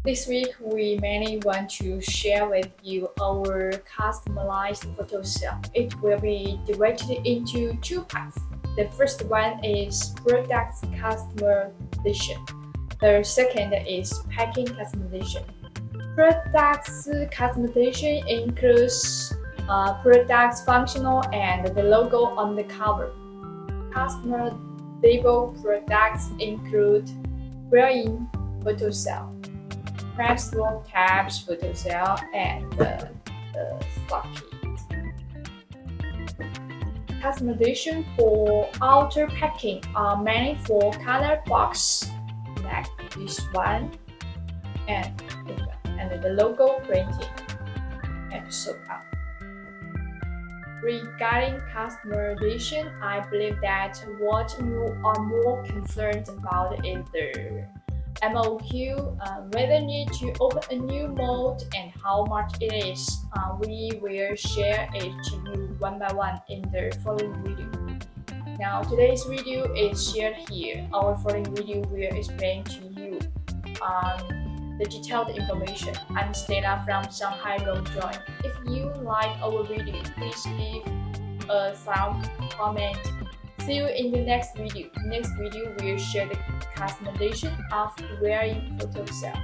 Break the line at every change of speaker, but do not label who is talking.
This week, we mainly want to share with you our customized photocell. It will be divided into two parts. The first one is product customization. The second is packing customization. Products customization includes products functional and the logo on the cover. Customizable products include wearing photocell, press-lock tabs, photocell, and the socket. Customization for outer packing are mainly for color box, like this one, and the logo printing, and so on. Regarding customization, I believe that what you are more concerned about is the MOQ, whether need to open a new mode and how much it is. We will share it to you one by one in the following video. Now, today's video is shared here. Our following video will explain to you the detailed information. I'm Stella from Shanghai LongJoin. If you like our video, please give a thumb, comment. See you in the next video. Next video will share the customization of wearing photocell.